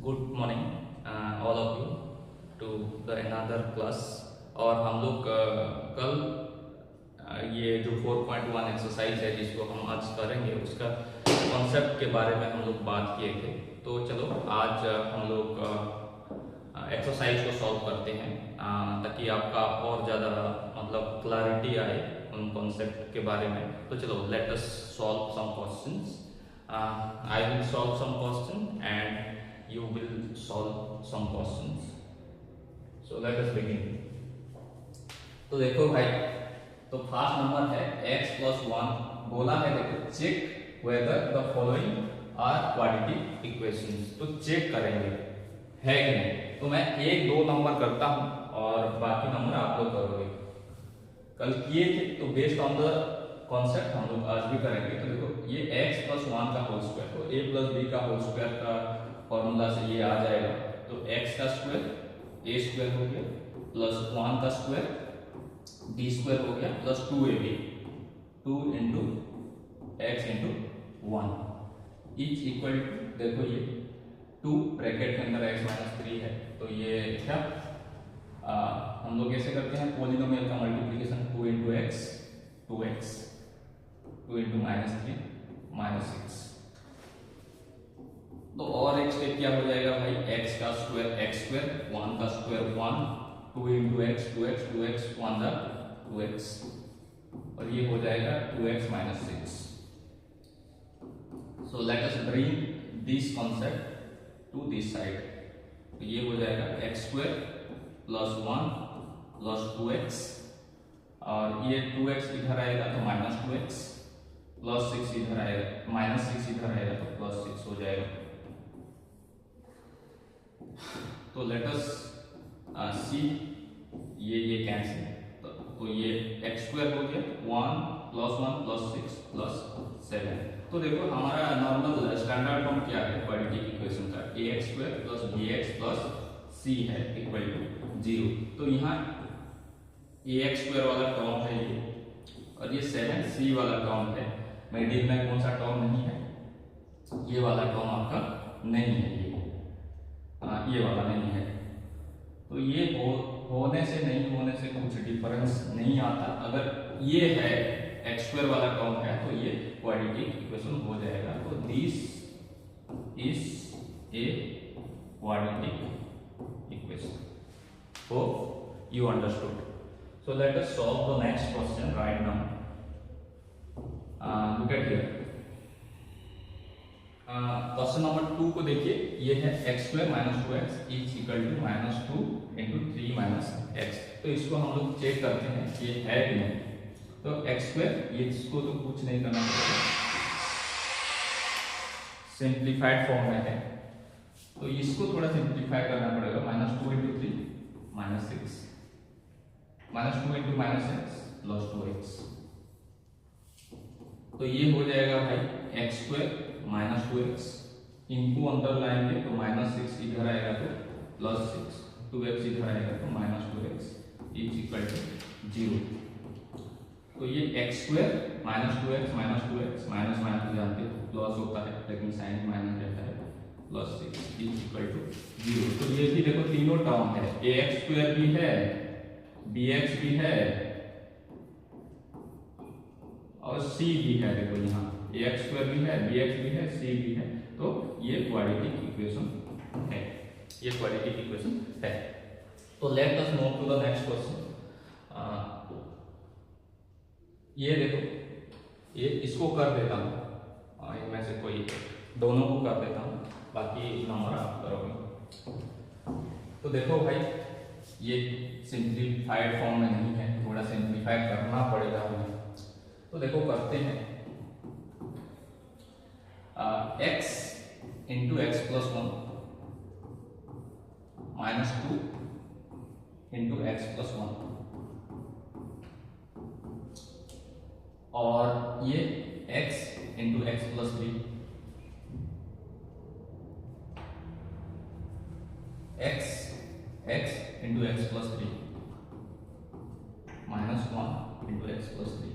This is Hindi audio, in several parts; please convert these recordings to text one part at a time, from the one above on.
Good morning all of you to the another class. और हम लोग कल ये जो 4.1 एक्सरसाइज है जिसको हम आज करेंगे उसका कॉन्सेप्ट के बारे में हम लोग बात किए थे। तो चलो आज हम लोग एक्सरसाइज को सॉल्व करते हैं ताकि आपका और ज़्यादा मतलब क्लैरिटी आए उन कॉन्सेप्ट के बारे में। तो चलो let us solve some questions. I will solve some question and you will solve some questions. So let us begin. तो देखो भाई, तो फर्स्ट नंबर है x plus 1 बोला है। देखो check whether the following are quadratic equations। तो चेक करेंगे है कि नहीं। तो मैं एक दो नंबर करता हूं और बाकी नंबर आप लोग करोगे। कल किए थे तो बेस्ड ऑन द कॉन्सेप्ट हम लोग आज भी करेंगे। तो देखो ये x plus 1 का होल स्क्वायर, तो a plus b का होल स्क्वायर का फॉर्मूला से ये आ जाएगा। तो x का स्क्वायर a स्क्वायर हो गया प्लस 1 का स्क्वायर b स्क्वायर हो गया plus 2ab 2 into x into 1 is equal to, देखो ये 2 ब्रैकेट के अंदर x माइनस 3 है। तो ये क्या हम लोग ऐसे करते हैं पॉलिनोमियल का multiplication 2 into x 2x 2 into minus 3 minus 6। तो और एक स्टेप क्या हो जाएगा भाई, x का स्क्वायर x स्क्वायर 1 का square 1 2 into x 2x 2x 1 दा 2x और ये हो जाएगा 2x minus 6। So let us bring this concept to this side. तो ये हो जाएगा x square plus 1 plus 2x और ये 2x इधर आएगा तो माइनस 2x प्लस 6 इधर आएगा माइनस 6 इधर आएगा तो प्लस 6 हो जाएगा। तो लेट अस सी ये कैंसिल। तो ये x स्क्वायर हो गया 1 प्लस 1 प्लस 6 प्लस 7। तो देखो हमारा नॉर्मल स्टैंडर्ड फॉर्म क्या है क्वाड्रेटिक इक्वेशन का, ax square plus bx plus c है इक्वल टू 0। तो यहाँ ax स्क्वायर वाला टर्म है ये और ये 7c वाला टर्म है। मिडिल में कौन सा टर्म नहीं है, ये वाला टर्म आपका नहीं है, ये वाला नहीं है। तो ये होने से नहीं होने से कुछ डिफरेंस नहीं आता। अगर ये है x स्क्वायर वाला टर्म है तो ये क्वाड्रेटिक इक्वेशन हो जाएगा। तो this is a quadratic equation. Hope you understood. So let us solve the next question right now. Look at here. Question number 2 को देखिए, ये है x square minus 2x is equal to minus 2 into 3 minus x। तो इसको हम लोग चेक करते हैं कि ये है कि नहीं। तो x स्क्वायर ये इसको तो कुछ नहीं करना पड़ेगा, सिंप्लीफाइड फॉर्म में है तो इसको थोड़ा सिंप्लीफाई करना पड़ेगा। Minus 2 into 3 minus 6 minus 2 into minus x plus 2x। तो ये हो जाएगा भाई x स्क्वायर माइनस 2x इनको अंदर लाएंगे तो माइनस 6 इधर आएगा तो प्लस 6 2x इधर आएगा तो minus 2x is equal to 0। तो ये x square minus 2x minus 2x minus minus जानते हो प्लस होता है लेकिन साइन माइनस रहता है प्लस 6 इज इक्वल टू 0। तो ये भी देखो तीनों टर्म है, ax स्क्वायर भी है bx भी है और c भी है। देखो यहाँ ax स्क्वायर भी है bx भी है c भी है। तो ये क्वाड्रेटिक इक्वेशन है, ये क्वाड्रेटिक इक्वेशन है। तो let us move to the next question. ये देखो ये इसको कर देता हूँ, इनमें से कोई दोनों को कर देता हूँ, बाकी नंबर आप करोगे। तो देखो भाई ये सिंप्लीफाइड फॉर्म में नहीं है, थोड़ा सिंप्लीफाइड करना पड़ेगा हमें। तो देखो करते हैं x into x plus 1 minus 2 into x plus 1 और ये x into x plus 3 x into x plus 3 minus 1 into x plus 3।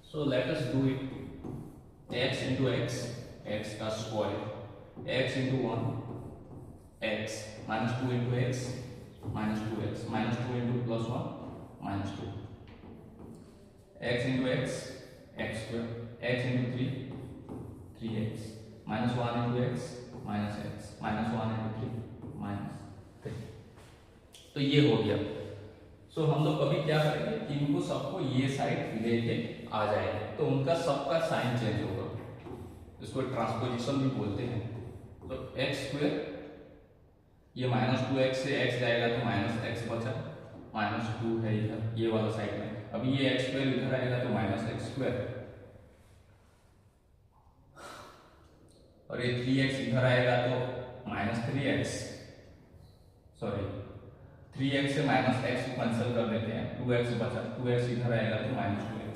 So let us do it x into x x का square, x into 1 x, minus 2 into x minus 2x, minus 2 into plus 1 minus 2, x into x x square, x into 3 minus 1 into x minus x, minus 1 into 3 minus 3। तो ये हो गया। सो हम लोग कभी क्या करेंगे, इनको सबको ये साइड लेके आ जाएंगे तो उनका सबका साइन चेंज होगा, इसको ट्रांसपोजिशन भी बोलते हैं। तो एक्स स्क्वायर, ये माइनस 2x से x जाएगा तो माइनस एक्स बचा, माइनस 2 है इधर ये वाला साइड में, अभी ये एक्स स्क्वायर इधर आएगा तो माइनस एक्स स्क्वायर, और ये 3x इधर आएगा तो माइनस 3x, सॉरी 3x से माइनस x को कैंसिल कर देते हैं, 2x बचा, 2x इधर आएगा तो माइनस 2x,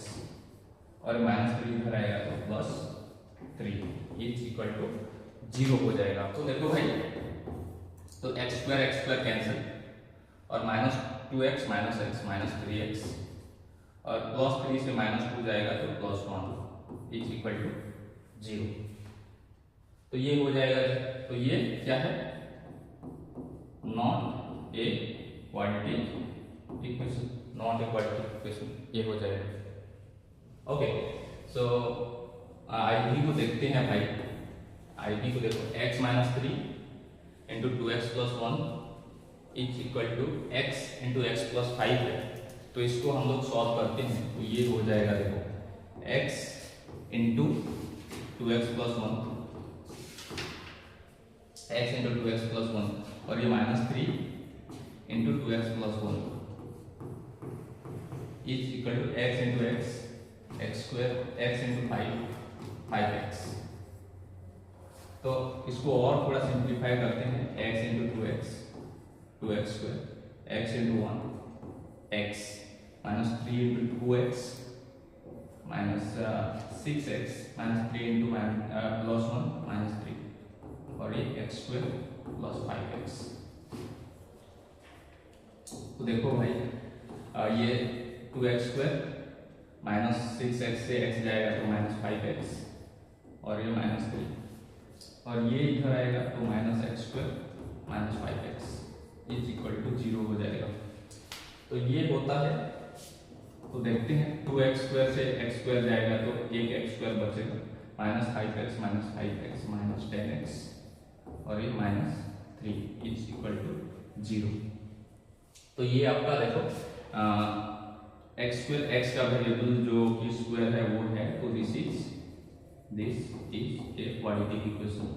और माइनस 3 इधर आएगा तो प्लस 3 इज इक्वल टू 0 हो जाएगा। तो देखो भाई, तो एक्स स्क्वायर कैंसिल, और minus 2x minus x minus 3x, और प्लस 3 से माइनस 2 जाएगा तो प्लस 1 इज इक्वल टू 0। तो ये हो जाएगा। तो ये क्या है, not a quadratic equation, not a quadratic equation, ये हो जाएगा। ओके, सो आई को देखते हैं भाई, आई को देखो, x minus 3 into 2x plus 1 is equal to x into x plus 5 है। तो इसको हम लोग सॉल्व करते हैं तो ये हो जाएगा, देखो x into 2x plus 1, x into 2x plus 1, और ये minus 3 into 2x plus 1 is equal to x into x square, x into 5x। तो इसको और थोड़ा सिंप्लीफाई करते हैं, x into 2x square, x into 1 x, minus 3 into 2x minus 6x, minus 3 into plus 1 minus 3, और ये x स्क्वायर प्लस 5x। तो देखो भाई, ये 2x स्क्वायर माइनस 6x से x जाएगा तो माइनस 5x, और ये माइनस 3, और ये इधर आएगा तो minus x square minus 5x is equal to 0 हो जाएगा। तो ये होता है। तो देखते हैं, 2x स्क्वायर से x स्क्वायर जाएगा तो एक x स्क्वायर बचेगा, माइनस 5x माइनस 10x, और ये माइनस 3 इज इक्वल टू 0। तो ये आपका देखो x स्क्वायर, x का वेरिएबल जो कि स्क्वायर है वो है, तो this is a quadratic equation,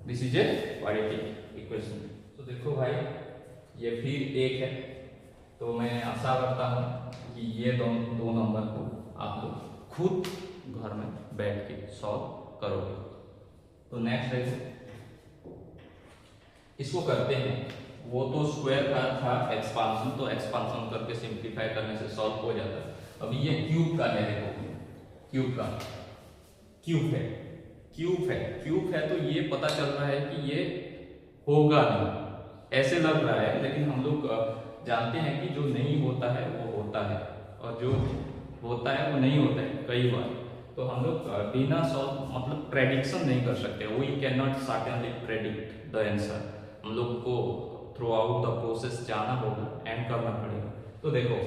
this is a quadratic equation. तो देखो भाई, ये फिर एक है, तो मैं आशा करता हूँ कि ये दो नंबर को आप लोग खुद घर में बैठ के सॉल्व करोगे। तो नेक्स्ट देखो, इसको करते हैं। वो तो स्क्वायर का था एक्सपांशन, तो एक्सपांशन करके सिंप्लीफाई करने से सॉल्व हो जाता है। अभी ये क्यूब का है, देखो क्यूब का, क्यूब है तो ये पता चल रहा है कि ये होगा नहीं, ऐसे लग रहा है, लेकिन हम लोग जानते हैं कि जो नहीं होता है वो होता है, और जो होता है वो नहीं होता है कई बार। तो हम लोग बिना सॉल्व मतलब प्रेडिक्शन नहीं कर सकते, we can not certainly predict the answer. हम लोग को थ्रू आउट द प्रोसेस जाना होगा एंड करना पड़ेगा। तो देखो,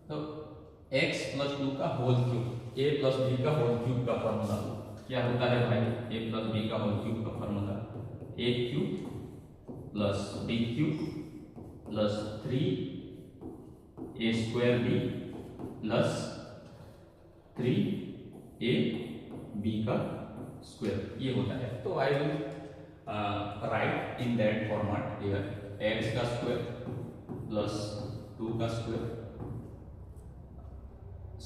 तो x प्लस 2 का whole cube, a plus b का होल क्यूब का फॉर्मूला क्या होता है भाई, a प्लस b का होल क्यूब का formula a cube plus b cube plus 3a square b plus 3ab का स्क्वायर, ये होता है। तो I will write in that format here, x का स्क्वायर प्लस 2 का स्क्वायर,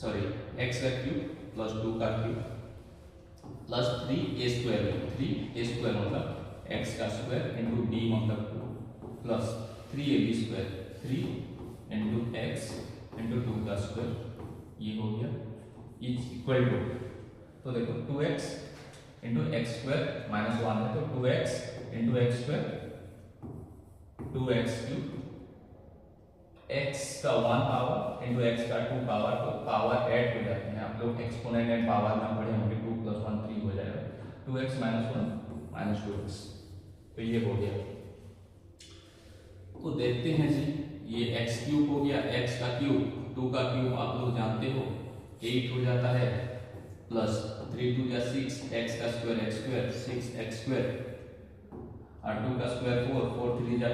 सॉरी x का क्यूब प्लस 2 का क्यूब प्लस 3a स्क्वायर मतलब x का स्क्वायर इंटू b मतलब 2 plus 3ab square 3 into x into 2 का स्क्वायर, ये हो गया इज इक्वल टू, तो देखो 2x into x square minus 1 है तो 2x into x square 2x cube x का 1 पावर इंटू x का 2 पावर, तो पावर ऐड हो जाते हैं। आप लोग एक्सपोनेंट एंड पावर में पढ़े होंगे, 2 + 1 3 हो जाएगा, 2x - 1 - 2x। तो ये हो गया। तो देखते हैं जी, ये x क्यूब हो गया, x का क्यूब, 2 का क्यूब आप लोग जानते हो 8 हो जाता है, प्लस 3 × 2 = 6, x का स्क्वायर x स्क्वायर 6x² और 2 का स्क्वायर 4, 4 × 3 =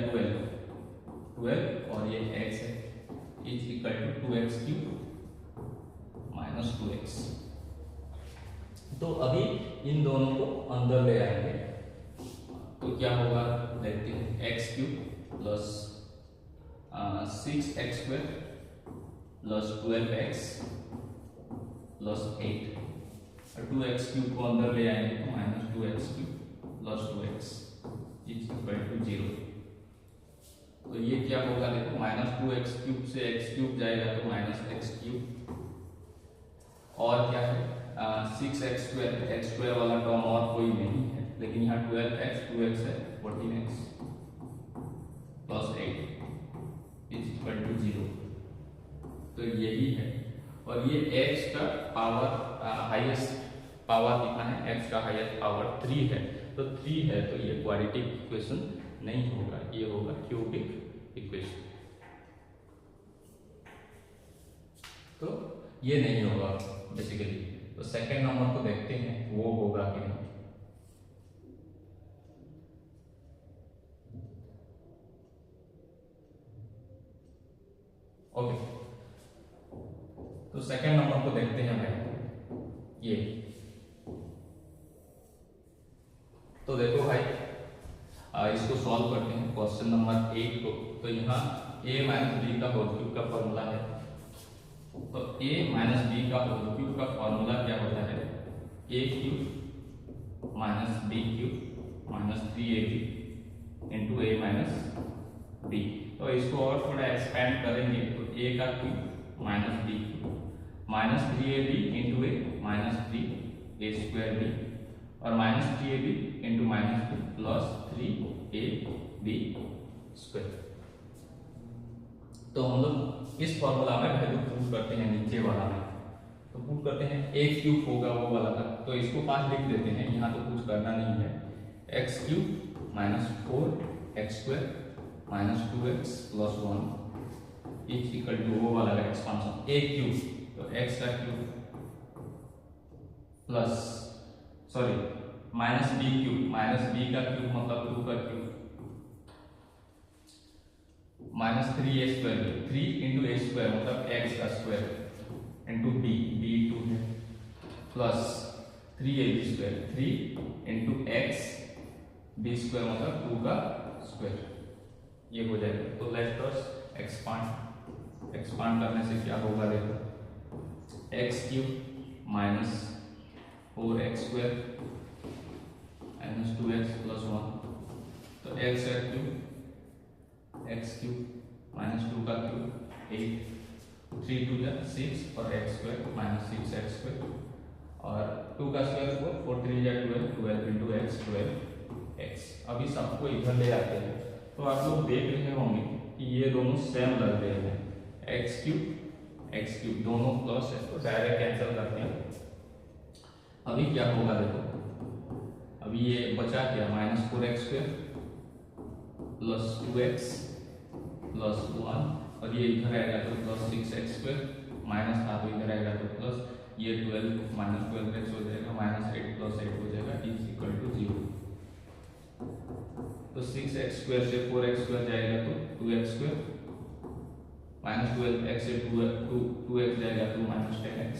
12 और ये x है, is equal to 2x³ - 2x। तो अभी इन दोनों को अंदर ले आएंगे, तो क्या होगा देखते हैं। x³ plus 6x² plus 12x plus 8 और 2x³ को अंदर ले आएंगे तो -2x³ plus 2x is equal to 0। तो ये क्या होगा देखो, -2x³ से x³ जाएगा तो -x³ और क्या है 6x² x² वाला टर्म और कोई नहीं है, लेकिन यहाँ 12x 2x है 14x plus 8 is equal to 0। तो यही है, और ये x का पावर हाईएस्ट पावर कितना है, x का हाईएस्ट पावर 3 है, तो 3 है तो ये क्वाड्रेटिक इक्वेशन नहीं होगा, ये होगा क्यूबिक इक्वेशन। तो ये नहीं होगा बेसिकली। तो सेकंड नंबर को देखते हैं वो होगा कि नहीं। ओके, तो सेकंड नंबर को देखते हैं भाई। ये तो देखो भाई, इसको सॉल्व करते हैं क्वेश्चन नंबर 8 को। तो यहाँ a - b का होल क्यूब का फॉर्मूला है, तो a - b का होल क्यूब का फॉर्मूला क्या होता है, a³ - b³ - 3ab into a - b। तो इसको और थोड़ा एक्सपेंड करेंगे तो a का cube - b³ -3ab into a -3a² और -3ab इंटू -2 प्लस 3ab²। तो हम लोग इस फॉर्मूला में वैल्यू पुट करते हैं नीचे वाला में, तो पुट करते हैं a³ होगा वो वाला का, तो इसको 5 लिख देते हैं, यहाँ तो कुछ करना नहीं है। x³ - 4x² - 2x plus 1 is equal to वो वाला का एक्सपांशन a³, तो x का cube plus sorry -b³ -b का क्यूब मतलब 2 का क्यूब -3a² 3 × a² मतलब x का स्क्वायर इंटू b 2 है प्लस 3ab² 3 × x b² मतलब 2 का स्क्वायर, ये हो जाएगा। तो लेट अस एक्सपांड करने से क्या होगा देखो, x³ - 4x² - 2x प्लस 1, तो x का क्यूब x³ - 2 का क्यूब 8, 3 × 2 = 6 और x² - 6x² और 2 का स्क्वायर 4, 4 × 3 = 12, 12 × x 12x। अभी सबको इधर ले आते हैं, तो आप लोग देख रहे होंगे कि ये दोनों सेम लग रहे हैं, x³ दोनों प्लस है तो डायरेक्ट कैंसिल करते हैं। अभी क्या होगा देखो, अभी ये बचा क्या -4x² प्लस 2x प्लस 1 और ये इधर आएगा तो प्लस 6x² माइनस था तो इधर आएगा तो प्लस ये 12 -12x हो जाएगा, -8 प्लस 8 हो जाएगा इज इक्वल टू 0। तो 6x² से 4x² जाएगा तो 2x² -12x से 2x जाएगा तो -10x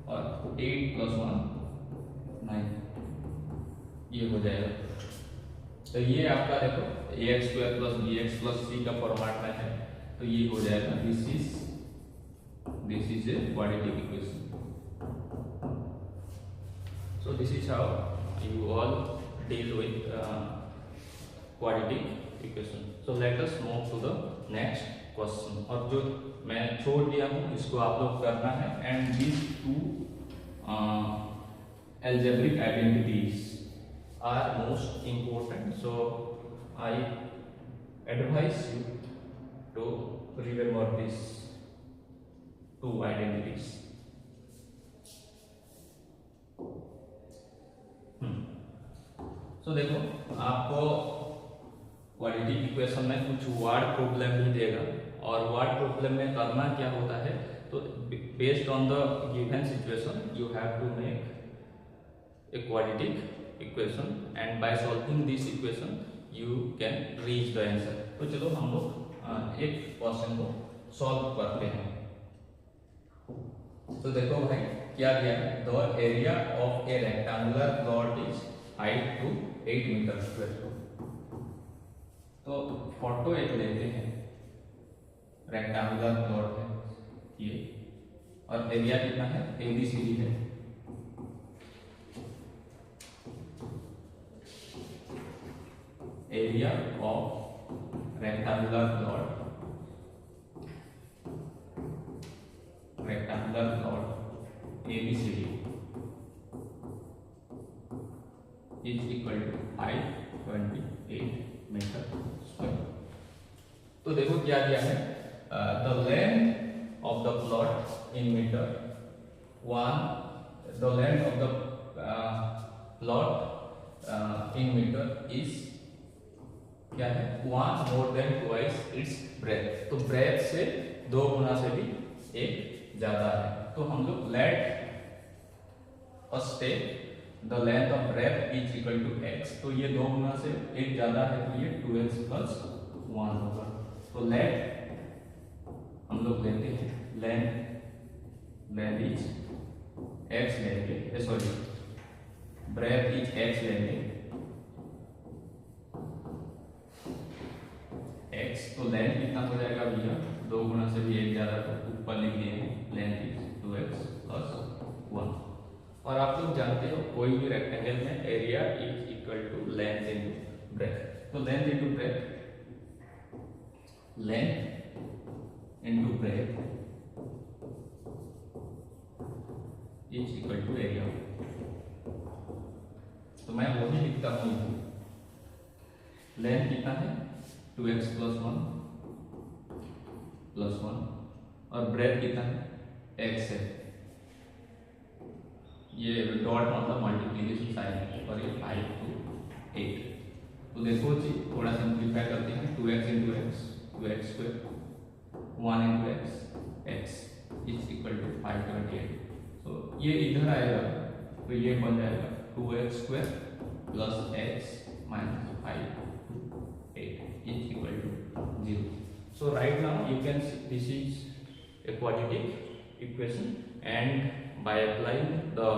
और 8 प्लस 1 9, ये हो जाएगा। तो ये आपका देखो ax² plus bx plus c का फॉर्मेट में है, तो ये हो जाएगा this is a quadratic equation. So this is how you all deal with quadratic equation. So let us move to the next question, और जो मैं छोड़ दिया हूँ इसको आप लोग करना है। And these 2 algebraic identities are most important, so I advise you to remember these two identities. तो देखो आपको क्वाड्रेटिक इक्वेशन में कुछ वर्ड प्रॉब्लम भी देगा, और वर्ड प्रॉब्लम में करना क्या होता है, तो based on the given situation you have to make a quadratic equation and by solving this equation you can reach the answer. तो चलो हम लोग एक क्वेश्चन को सॉल्व करते हैं। तो देखो भाई क्या दिया है, the area of a rectangular plot is height two 8 meter square. तो फोटो एक लेते हैं, रेक्टेंगुलर प्लॉट है ये, और एरिया कितना है, ABCD है। Area of rectangular plot ABCD is equal to 528 meter square. तो देखो क्या दिया है, the length of the plot in meter, the length of the plot in meter is क्या है, 1 more than twice its breadth। तो ब्रेथ से 2 गुना से भी एक ज्यादा है। तो हम लोग let first step, the length of breadth is equal to x। तो ये 2 गुना से एक ज्यादा है, तो ये 2x प्लस 1 होगा। तो लेट हम लोग लेते हैं, लेंथ इज x लेंगे, सॉरी ब्रेथ इज x लेंगे, x। तो लेंथ कितना हो जाएगा भैया, 2 गुना से भी एक ज्यादा, तो ऊपर लिख दिए हैं लेंथ इज 2x प्लस 1। और आप लोग जानते हो कोई भी रेक्टेंगल में area is equal to length into breadth. तो length into breadth, length into breadth is equal to area. तो मैं वही लिखता हूं, लेंथ कितना है, 2x प्लस 1 और ब्रेथ कितना है, x है। ये डॉट मतलब मल्टीप्लिकेशन साइन है, और ये 5 to 8। तो देखो जी थोड़ा सिंप्लीफाई करते हैं, 2x into x 2x square, 1 into x is equal to 528। तो ये इधर आएगा तो ये बन जाएगा 2x square plus x minus 5 to 8 is equal to 0। So right now you can see this is a quadratic equation, and by applying the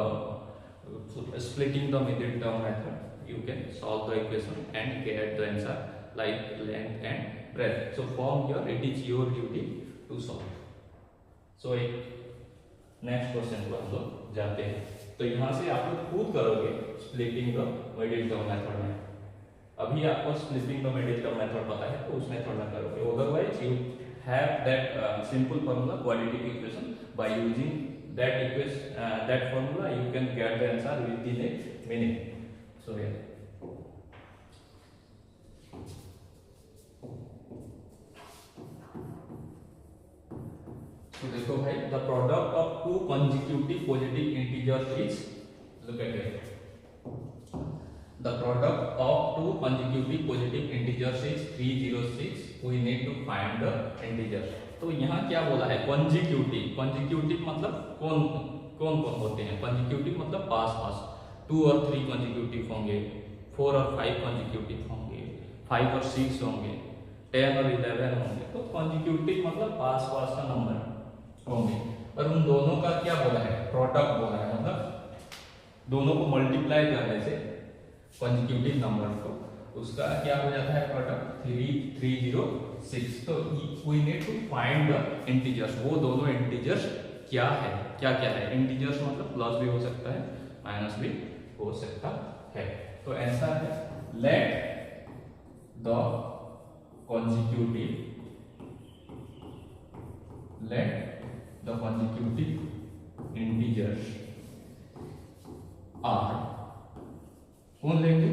splitting the middle term method you can solve the equation and get the answer like length and breadth. So from here it is your duty to solve. So एक नेक्स्ट क्वेश्चन को हम लोग जाते हैं। तो यहाँ से आप लोग खुद करोगे splitting the middle term method में। अभी आपको splitting the middle term method पता है तो उस मेथड में करोगे, otherwise you have that simple formula quadratic equation, by using that equation, that formula you can get the answer within a minute. So yeah, so देखो भाई, the product of two consecutive positive integers is, look at it, the product of two consecutive positive integers is 306. We need to find the integer. तो यहाँ क्या बोला है, कॉन्जिक्यूटिव। कॉन्जिक्यूटिव मतलब कौन कौन कौन होते हैं, कॉन्जिक्यूटिव मतलब पास पास, 2 और 3 कॉन्जिक्यूटिव होंगे, 4 और 5 कॉन्जिक्यूटिव होंगे, 5 और 6 होंगे, 10 और 11 होंगे। तो कॉन्जिक्यूटिव मतलब पास पास का नंबर होंगे, और उन दोनों का क्या बोला है, प्रोडक्ट बोला है, मतलब दोनों को मल्टीप्लाई करने से कॉन्जिक्यूटिव नंबर को उसका क्या हो जाता है, प्रोडक्ट 306। तो we need to find the integers. वो दोनों इंटीजर्स क्या है, क्या क्या है। इंटीजर्स मतलब प्लस भी हो सकता है, माइनस भी हो सकता है। तो आंसर है let the consecutive integers are, कौन लेंगे,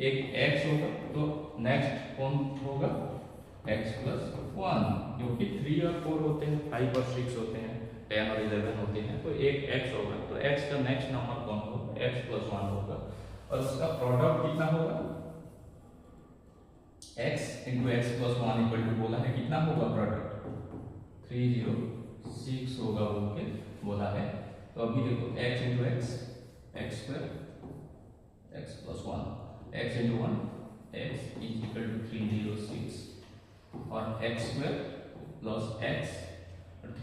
एक x होगा तो नेक्स्ट कौन होगा x प्लस 1, क्योंकि 3 और 4 होते हैं, 5 और 6 होते हैं, 10 और 11 होते हैं, तो एक x होगा, तो x का नेक्स्ट नंबर कौन होगा, x प्लस 1 होगा, और उसका प्रोडक्ट कितना होगा, x into x plus 1 equal to बोला है कितना होगा प्रोडक्ट, 306 होगा बोल के बोला है। तो अभी देखो x into x, x square x plus 1, x into 1 x is equal to 306 और एक्स स्क्वायर प्लस एक्स,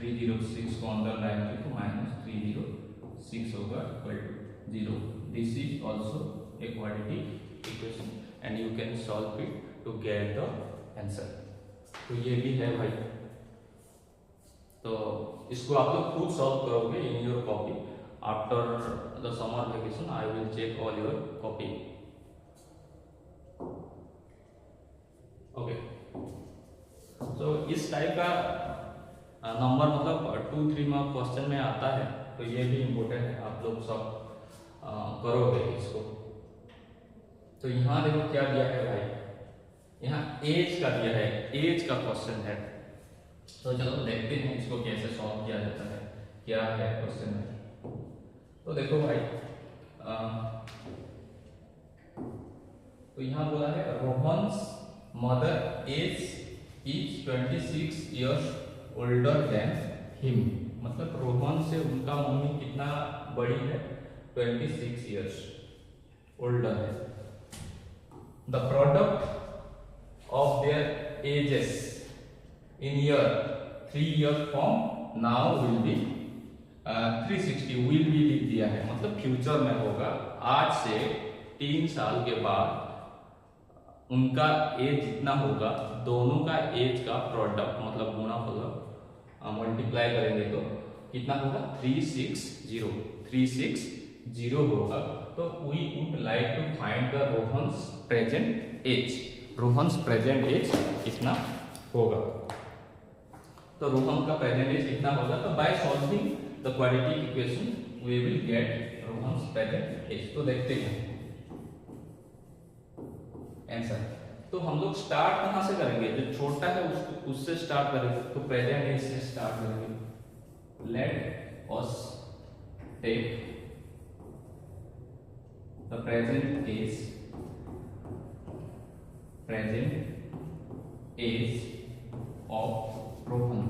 306 को अंदर लाएंगे तो माइनस 306 होगा equal to 0। This is also a quadratic equation and you can solve it to get the answer. तो ये भी है भाई, तो इसको आप लोग खुद सॉल्व करोगे in your copy. After the summer vacation I will check all your copy. Okay, तो इस टाइप का नंबर मतलब 2-3 मार्क क्वेश्चन में आता है, तो ये भी इम्पोर्टेंट है, आप लोग सब करोगे इसको। तो यहाँ देखो क्या दिया है भाई, यहाँ एज का दिया है, एज का क्वेश्चन है, तो चलो देखते हैं इसको कैसे सॉल्व किया जाता है, क्या है क्वेश्चन में। तो देखो भाई तो यहाँ बोला है Rohan's mother age is 26 years older than him, मतलब रोहन से उनका मम्मी कितना बड़ी है, 26 इयर्स ओल्डर है। The product of their ages in year 3 year from now will be 360, will be लिख दिया है, मतलब फ्यूचर में होगा, आज से 3 साल के बाद उनका एज जितना होगा, दोनों का एज का प्रोडक्ट मतलब गुणा होगा, मल्टीप्लाई करेंगे तो कितना होगा, 360 होगा। तो we would like to find the Rohan's present age, Rohan's present age कितना होगा, तो रोहन का प्रेजेंट एज कितना होगा, तो by solving the quadratic equation we will get Rohan's present age. तो देखते हैं आंसर। तो हम लोग स्टार्ट कहां से करेंगे, जो छोटा है उसको उससे स्टार्ट करेंगे, तो प्रेजेंट एज से स्टार्ट करेंगे। Let us take the present age of Rohan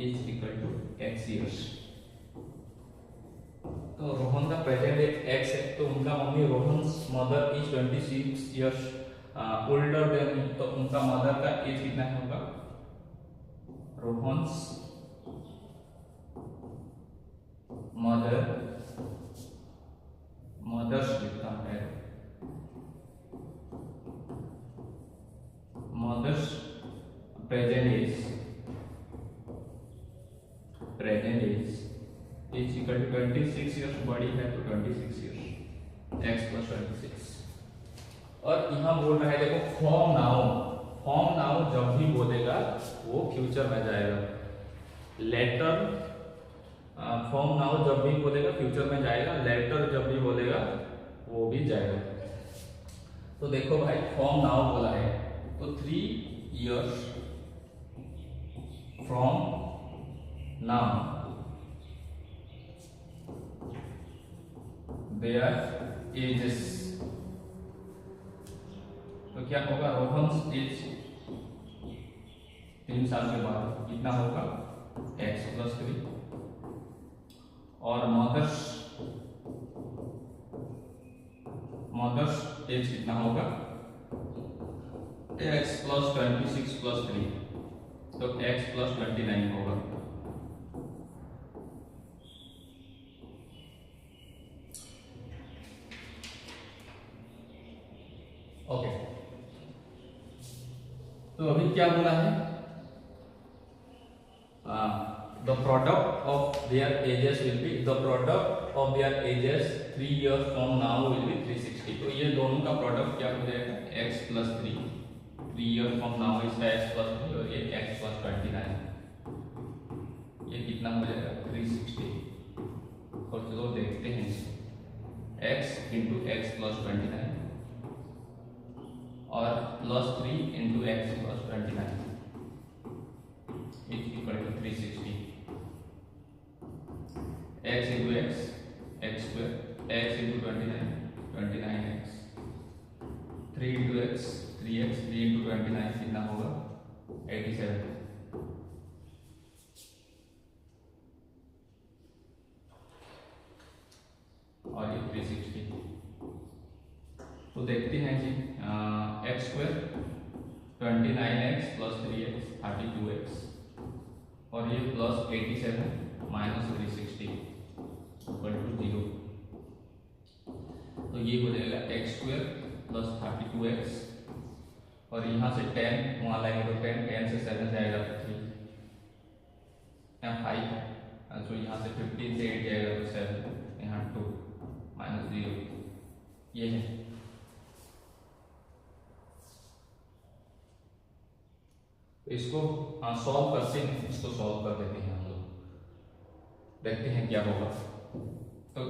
is equal to x years. तो रोहन का प्रेजेंट एज x है, तो उनका मम्मी Rohan's mother is 26 years older than, तो उनका मदर का एज कितना होगा, रोहन्स मदर्स कितना है, mothers present age is equal to 26 years, बड़ी है तो 26 इयर्स x प्लस 26। और यहाँ बोल रहा है देखो फ्रॉम नाउ जब भी बोलेगा वो फ्यूचर में जाएगा, लेटर फ्रॉम नाउ जब भी बोलेगा फ्यूचर में जाएगा, लेटर जब भी बोलेगा वो भी जाएगा। तो देखो भाई फ्रॉम नाउ बोला है, तो 3 years from now there edges, तो क्या होगा, रोहन्स एज 3 साल के बाद कितना होगा, x प्लस 3, और मदर्स एज कितना होगा, x प्लस 26 प्लस 3, तो x प्लस 29 होगा। ओके, तो अभी क्या बोला है, the product of their edges will be, the product of their edges 3 years from now will be 360। तो ये दोनों का प्रोडक्ट क्या हो जाएगा, x plus 3 year from now इसका x प्लस 3 और ये x प्लस 29, ये कितना हो जाएगा 360। और चलो देखते हैं x इंटू एक्स प्लस 29 और +3 into x plus 29 is equal to 360। X into x x square, x into 29 29x, 3 into x 3x, 3 इंटू 29 कितना होगा 87 और ये 360। तो देखते हैं जी x square 29x plus 3x 32x और ये प्लस 87 माइनस 360 इक्वल टू 0। तो ये हो जाएगा एक्स स्क्वायर प्लस 32x और यहाँ से 10 वहाँ लाएंगे तो 10 से 7 जाएगा तो 3, यहाँ 5 है तो यहाँ से 15 से 8 जाएगा तो 7, यहाँ 2 माइनस 0 ये है। तो इसको सॉल्व करते हैं, इसको सॉल्व कर देते हैं हम लोग, देखते हैं क्या होगा। तो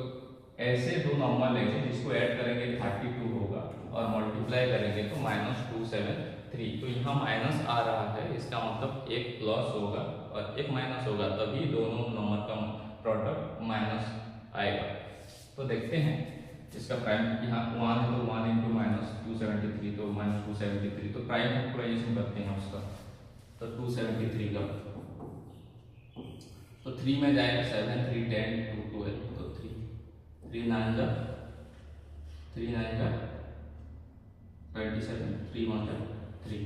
ऐसे दो नंबर लेंगे जिसको ऐड करेंगे 32 होगा और मल्टीप्लाई करेंगे तो -273। तो यहाँ माइनस आ रहा है, इसका मतलब एक प्लस होगा और एक माइनस होगा, तभी दोनों नंबर का प्रोडक्ट माइनस आएगा। तो देखते हैं इसका प्राइम, यहाँ 1 है तो 1 इंटू -273 तो -273। तो प्राइम फैक्टराइजेशन करते हैं उसका, तो 273 का तो 3 में जाएगा 7 3 10 2 12 तो 3 3 9 जा 27 3 1 जा 3।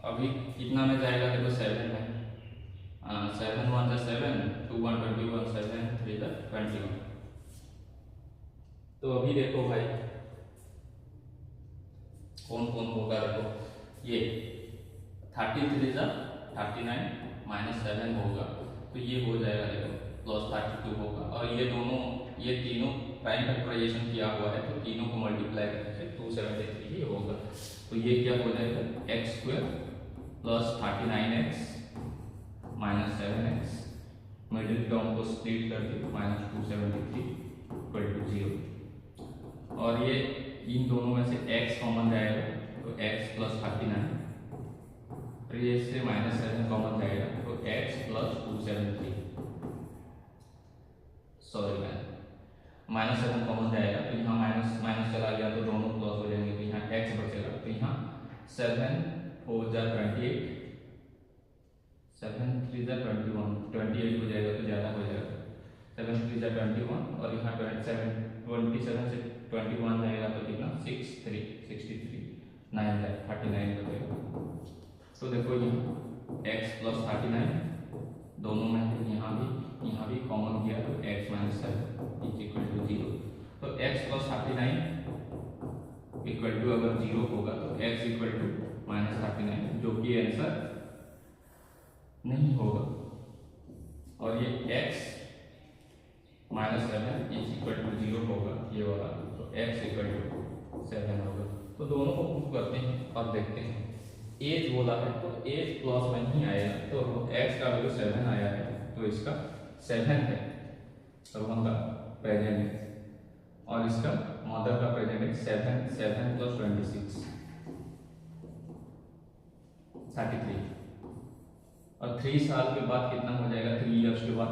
अभी कितना में जाएगा देखो 7 में 7 1 जा 7 2 1 21 7 3 जा 21। तो अभी देखो भाई कौन कौन होगा, देखो ये 33 जा 39 माइनस 7 होगा तो ये हो जाएगा देखो प्लस 32 होगा और ये दोनों ये तीनों प्राइम फैक्टराइजेशन किया हुआ है तो तीनों को मल्टीप्लाई करके 273 ही होगा। तो ये क्या हो जाएगा x square plus 39x minus 7x, middle term को स्प्लिट करके -273 इक्वल टू 0। और ये इन दोनों में से x कॉमन जाएगा तो x प्लस 39, फिर ये से -7 कॉमन जाएगा तो x प्लस 273, सॉरी -7 कॉमन जाएगा तो यहाँ माइनस माइनस चला गया तो दोनों प्लस हो जाएंगे तो यहाँ x बचेगा। तो यहाँ 7 4 जा 28, 7 3 जा 21 28 हो जाएगा तो ज़्यादा हो जाएगा, 7 3 जा 21 और यहाँ 27 से 21 जाएगा तो कितना 63 63 9 जा 39 हो जाएगा। तो देखो यहाँ x प्लस 39 दोनों में यहाँ भी कॉमन किया तो x minus 7 is equal to 0। तो x प्लस 39 इक्वल टू अगर 0 होगा तो x इक्वल टू -39 जो कि आंसर नहीं होगा। और ये x minus 7 is equal to 0 होगा ये वाला, तो x इक्वल टू 7 होगा। तो दोनों को प्रूव करते हैं और देखते हैं। एज बोला है तो एज प्लस में नहीं आएगा तो x का वैल्यू 7 आया है तो इसका 7 है रोहन का प्रेजेंट और इसका मदर का प्रेजेंट 7 प्लस 26 33 और 3 साल के बाद कितना हो जाएगा 3 इयर्स के बाद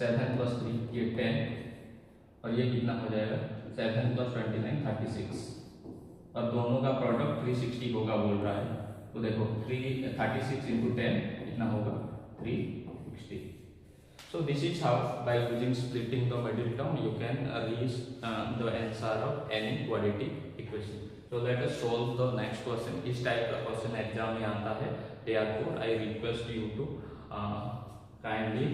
7 प्लस 3 ये 10 और ये कितना हो जाएगा 7 प्लस 29 36 और दोनों का प्रोडक्ट 360 होगा बोल रहा है। तो देखो 36 इंटू 10 कितना होगा 360। So this is how by using splitting the middle term you can reach the answer of any quadratic equation. So let us solve the next question. इस टाइप का क्वेश्चन एग्जाम में आता है, therefore I request you to kindly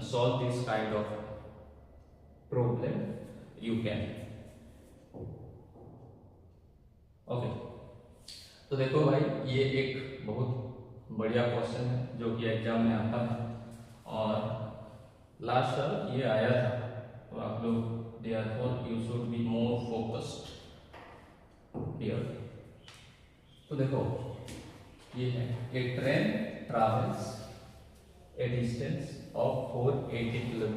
solve this kind of problem. You can. Okay. तो देखो भाई ये एक बहुत बढ़िया क्वेश्चन है जो कि एग्जाम में आता है और लास्ट साल ये आया था तो आप लोग therefore you should be more focused here. तो देखो ये है a train travels a distance of 480 km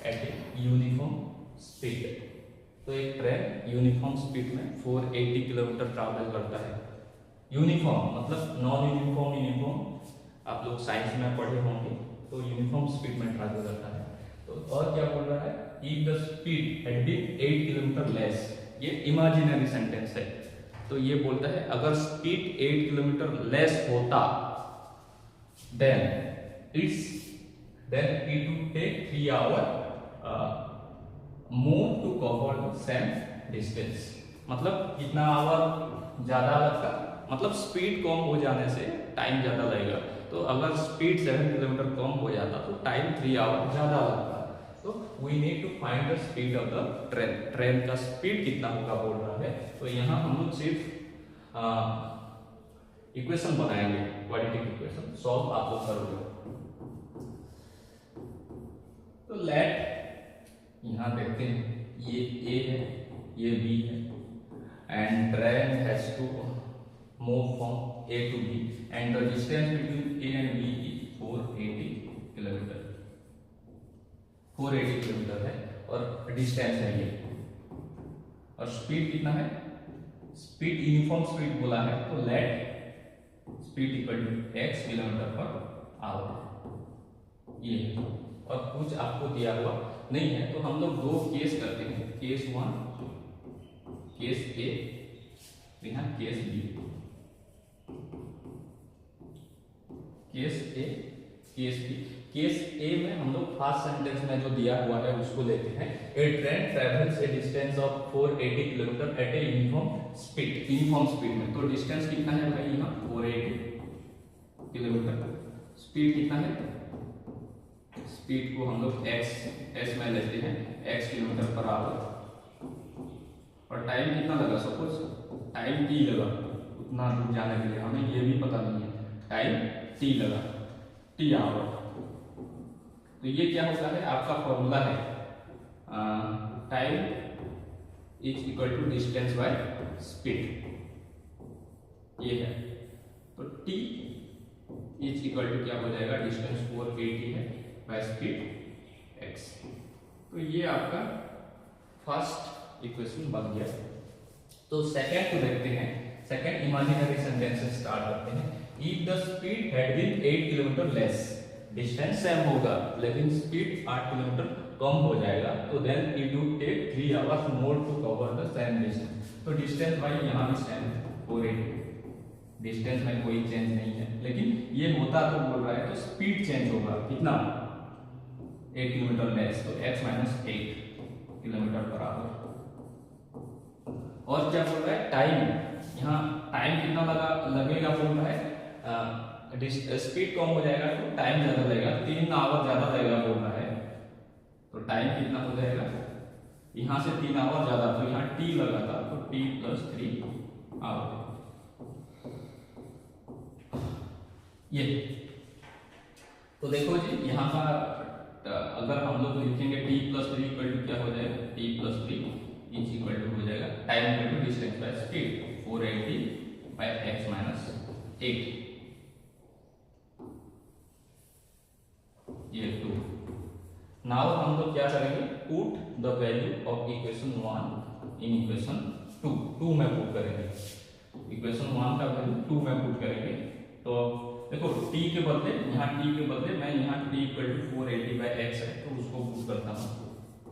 at a uniform speed. तो एक ट्रेन यूनिफॉर्म स्पीड में 480 किलोमीटर ट्रैवल करता है। यूनिफॉर्म मतलब नॉन यूनिफॉर्म, यूनिफॉर्म आप लोग साइंस में पढ़े होंगे, तो यूनिफॉर्म स्पीड में ट्रैवल करता है। तो और क्या बोल रहा है, if the speed had been 8 kilometre less, ये इमेजिनरी सेंटेंस है। तो ये बोलता है अगर स्पीड 8 किलोमीटर लेस होता then it would take 3 hours more to cover the same distance। मतलब कितना आवर ज्यादा लगता, मतलब स्पीड कम हो जाने से टाइम ज्यादा लगेगा। तो अगर स्पीड 7 किलोमीटर कम हो जाता तो टाइम 3 आवर ज्यादा लगता। तो we need to find the speed of the train, train का स्पीड कितना होगा बोल रहा है। तो यहाँ हम लोग सिर्फ इक्वेशन बनाएंगे, क्वाड्रेटिक इक्वेशन सॉल्व आप लोग करोगे। तो लेट यहाँ देखते हैं, ये ए है, ये बी है, and train has to move from A to B and the distance between A and B is 480 kilometre. 480 kilometre है और डिस्टेंस है ये, और स्पीड कितना है, स्पीड यूनिफॉर्म स्पीड बोला है। तो let speed equal to x kilometre per hour, ये है। और कुछ आपको दिया हुआ नहीं है, तो हम लोग दो केस करते हैं, केस 1 केस ए, यहाँ केस बी। केस ए केस बी। केस ए में हम लोग फर्स्ट सेंटेंस में जो दिया हुआ है उसको लेते हैं। A train travels a distance of 480 kilometre at a uniform speed, uniform speed में। तो डिस्टेंस कितना है भाई, यहाँ 480 किलोमीटर। स्पीड कितना है, स्पीड को हम लोग एस में लेते हैं, x किलोमीटर पर आवर। और टाइम कितना लगा, सपोज टाइम t लगा उतना दूर जाने के लिए, हमें ये भी पता नहीं है, टाइम t लगा, t आवर। तो ये क्या होता है, आपका फॉर्मूला है time is equal to distance by speed, ये है। तो t इज इक्वल टू क्या हो जाएगा, डिस्टेंस 480 है बाय स्पीड x। तो ये आपका फर्स्ट इक्वेशन बन गया। तो सेकंड को देखते हैं, सेकंड इमेजिनरी सेंटेंस से स्टार्ट करते हैं। If the speed had been 8 kilometre less, distance same होगा लेकिन स्पीड 8 किलोमीटर कम हो जाएगा, तो then it would take 3 hours more to cover the same distance. तो डिस्टेंस भाई यहाँ भी सेम है 480, डिस्टेंस में कोई चेंज नहीं है, लेकिन ये होता तो बोल रहा है तो स्पीड चेंज होगा, कितना 8 किलोमीटर लेस, तो x minus 8 kilometre per our. और क्या बोल रहा है, टाइम, यहाँ टाइम कितना लगेगा बोल रहा है, स्पीड कम हो जाएगा तो टाइम ज्यादा लगेगा, 3 आवर ज्यादा लगेगा बोल रहा है। तो टाइम कितना हो जाएगा, यहाँ से 3 आवर ज्यादा, तो यहाँ t लगा था तो t प्लस 3 आवर। ये तो देखो जी, यहाँ का अगर हम लोग लिखेंगे t प्लस 3 इक्वल टू क्या हो जाएगा, t plus 3 is equal to हो जाएगा time equal to distance by speed 480 by x minus 8, ये 2। नाउ हम लोग क्या करेंगे, put the value of equation 1 in equation 2 में पुट करेंगे। इक्वेशन 1 का वैल्यू 2 में पुट करेंगे। तो देखो t के बदले, यहाँ t के बदले मैं यहाँ t equal to 480 by x है तो उसको पुट करता हूँ,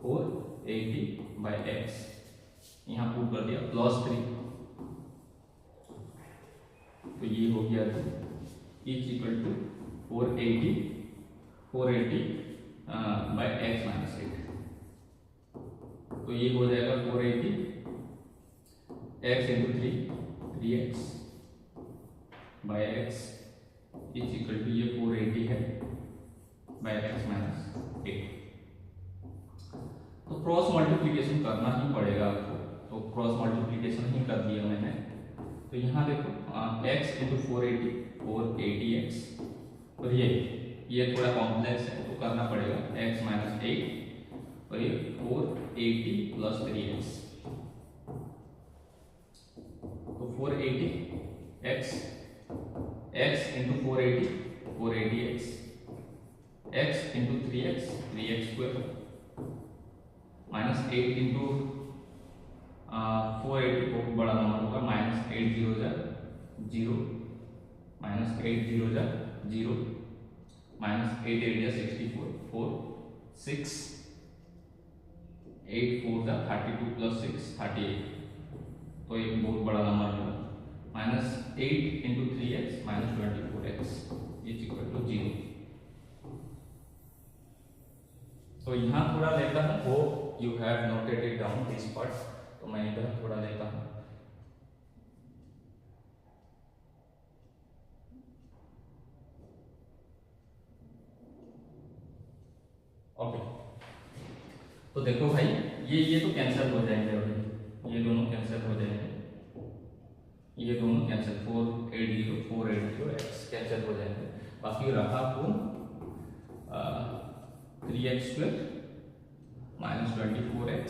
480 बाय x यहाँ पुट कर दिया प्लस 3, तो ये हो गया is equal to 480 by x minus 8। तो ये हो जाएगा 480 x into 3x by x is equal to ये 480 है बाय x माइनस 8। तो क्रॉस मल्टीप्लिकेशन करना ही पड़ेगा आपको, तो क्रॉस मल्टीप्लिकेशन ही कर दिया मैंने। तो यहाँ देखो x इंटू 480x, और ये थोड़ा कॉम्प्लेक्स है तो करना पड़ेगा x माइनस 8 और ये 480 प्लस 3x। तो 480x into 480x, x into 3x square minus 8 into 480 बहुत बड़ा नंबर होगा, माइनस 8 जीरो जा 0, माइनस 8 जीरो जा 0, माइनस 8 8 जा 64, 4 6 8 4 जा 32 प्लस 6 38, तो एक बहुत बड़ा नंबर होगा। Minus 8 into 3x minus 24x is equal to 0। तो यहाँ थोड़ा लेता हूँ, वो you have noted it down this part, तो मैं इधर थोड़ा लेता हूँ। ओके, तो देखो भाई ये तो कैंसिल हो जाएंगे अभी, ये दोनों कैंसिल हो जाएंगे, ये दोनों कैंसिल, 480 x कैंसिल हो जाएंगे, बाकी रहा तो 3x स्क्वायर माइनस 24x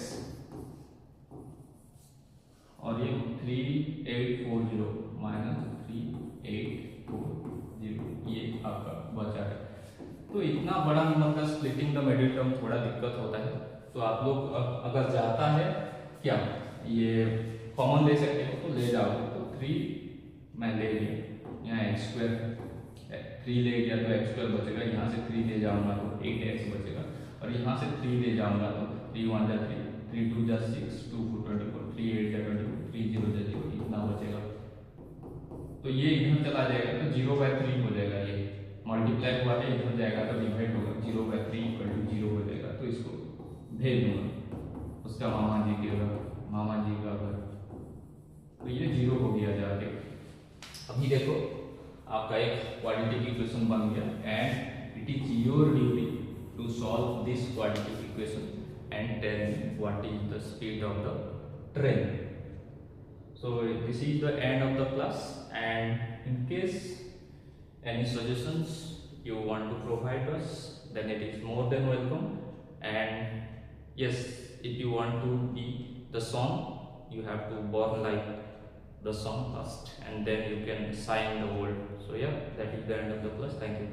और ये 3840 माइनस 3840, ये आपका बचा है। तो इतना बड़ा नंबर का स्प्लिटिंग द मिडिल टर्म थोड़ा दिक्कत होता है, तो आप लोग अगर जाता है क्या ये कॉमन ले सकते हो तो ले जाओ, तो 3 मैं ले लिया, यहाँ एक्स स्क्वायर 3 ले लिया तो एक्स स्क्वायर बचेगा, यहाँ से 3 ले जाऊंगा तो 8x बचेगा, और यहाँ से 3 ले जाऊंगा तो 3 1 जा 3, 3 2 जा 6, 2 4 24, 3 8 जा 24, 3 0 जा 0, इतना बचेगा। तो ये इधर चला जाएगा तो 0/3 हो जाएगा, ये मल्टीप्लाई हुआ है इधर जाएगा तो डिवाइड होगा, 0/3 इक्वल टू 0 हो जाएगा, तो इसको भेज दूंगा उसका मामा जी का घर, तो ये 0 हो गया जाके। अभी देखो आपका एक क्वाड्रेटिक इक्वेशन बन गया, and it is your duty to solve this quadratic equation and tell me what is the speed of the train. So this is the end of the class, and in case any suggestions you want to provide us, then it is more than welcome. And yes, if you want to be the song, you have to born like the song first, and then you can sign the world. So yeah, that is the end of the class. Thank you.